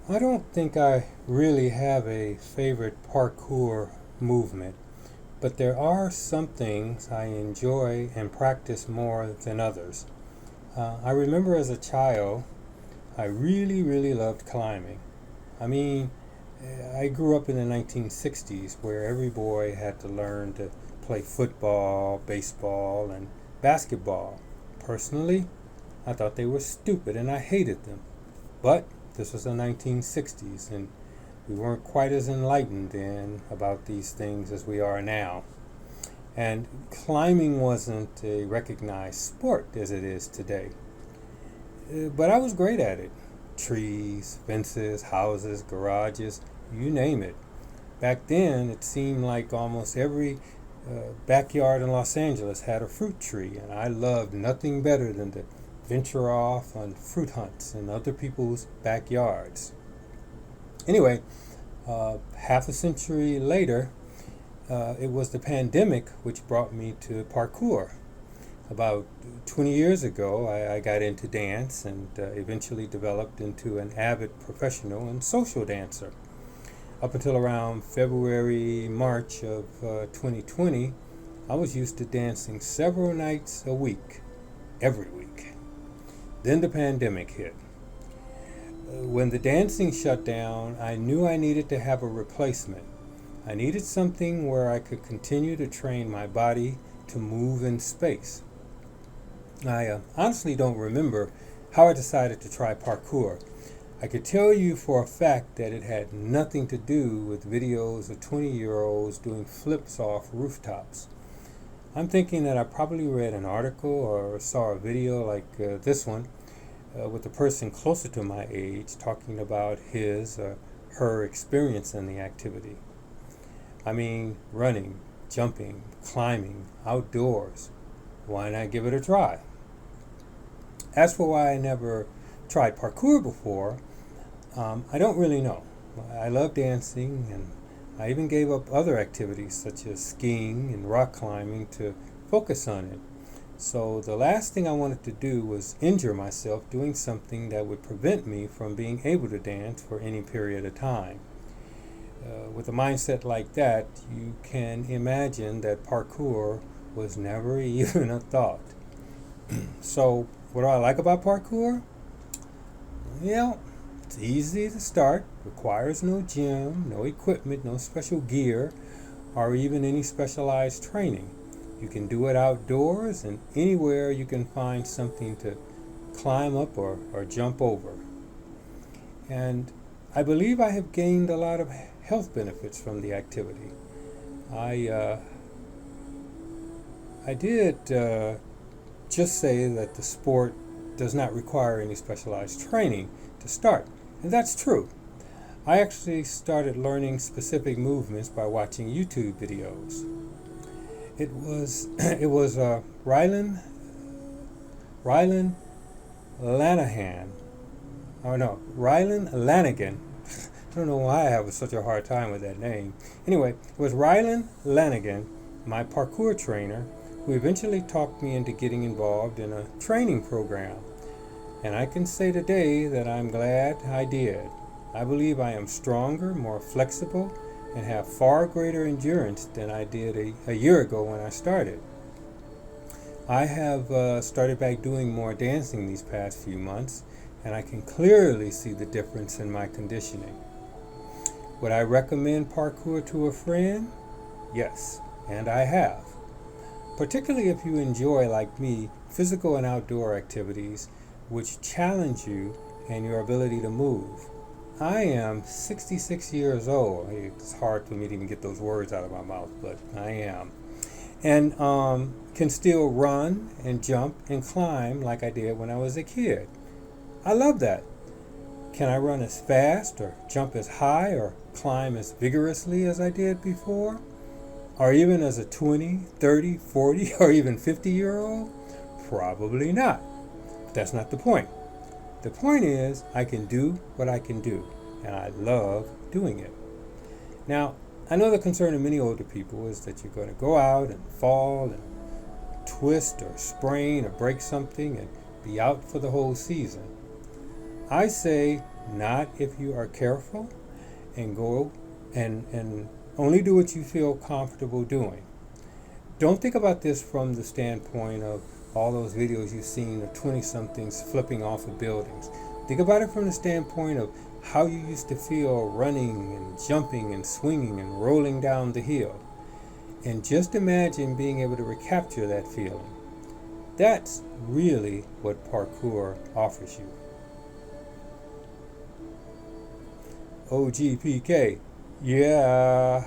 I don't think I really have a favorite parkour movement, but there are some things I enjoy and practice more than others. I remember as a child, I really, really loved climbing. I mean, I grew up in the 1960s where every boy had to learn to play football, baseball, and basketball. Personally, I thought they were stupid and I hated them. But this was the 1960s, and we weren't quite as enlightened then about these things as we are now. And climbing wasn't a recognized sport as it is today. But I was great at it. Trees, fences, houses, garages, you name it. Back then, it seemed like almost every backyard in Los Angeles had a fruit tree, and I loved nothing better than to venture off on fruit hunts in other people's backyards. Anyway, half a century later, it was the pandemic which brought me to parkour. About 20 years ago, I got into dance and eventually developed into an avid professional and social dancer. Up until around February, March of 2020, I was used to dancing several nights a week, every week. Then the pandemic hit. When the dancing shut down, I knew I needed to have a replacement. I needed something where I could continue to train my body to move in space. I honestly don't remember how I decided to try parkour. I could tell you for a fact that it had nothing to do with videos of 20-year-olds doing flips off rooftops. I'm thinking that I probably read an article or saw a video like this one with a person closer to my age talking about his or her experience in the activity. I mean, running, jumping, climbing, outdoors. Why not give it a try? As for why I never tried parkour before, I don't really know. I love dancing, and I even gave up other activities such as skiing and rock climbing to focus on it. So the last thing I wanted to do was injure myself doing something that would prevent me from being able to dance for any period of time. With a mindset like that, you can imagine that parkour was never even a thought. So, what do I like about parkour? Well, it's easy to start, requires no gym, no equipment, no special gear, or even any specialized training. You can do it outdoors and anywhere you can find something to climb up or jump over. And I believe I have gained a lot of health benefits from the activity. I did just say that the sport does not require any specialized training to start, and that's true. I actually started learning specific movements by watching YouTube videos. It was Rylan Lanahan. Oh no, Rylan Lanigan. I don't know why I have such a hard time with that name. Anyway, it was Rylan Lanigan, my parkour trainer, who eventually talked me into getting involved in a training program. And I can say today that I'm glad I did. I believe I am stronger, more flexible, and have far greater endurance than I did a year ago when I started. I have started back doing more dancing these past few months, and I can clearly see the difference in my conditioning. Would I recommend parkour to a friend? Yes, and I have. Particularly if you enjoy, like me, physical and outdoor activities which challenge you and your ability to move. I am 66 years old. It's hard for me to even get those words out of my mouth, but I am. And can still run and jump and climb like I did when I was a kid. I love that. Can I run as fast or jump as high or climb as vigorously as I did before? Or even as a 20, 30, 40, or even 50-year-old? Probably not. But that's not the point. The point is, I can do what I can do, and I love doing it. Now, I know the concern of many older people is that you're going to go out and fall and twist or sprain or break something and be out for the whole season. I say not if you are careful and go and only do what you feel comfortable doing. Don't think about this from the standpoint of all those videos you've seen of 20-somethings flipping off of buildings. Think about it from the standpoint of how you used to feel running and jumping and swinging and rolling down the hill. And just imagine being able to recapture that feeling. That's really what parkour offers you. OGPK, yeah.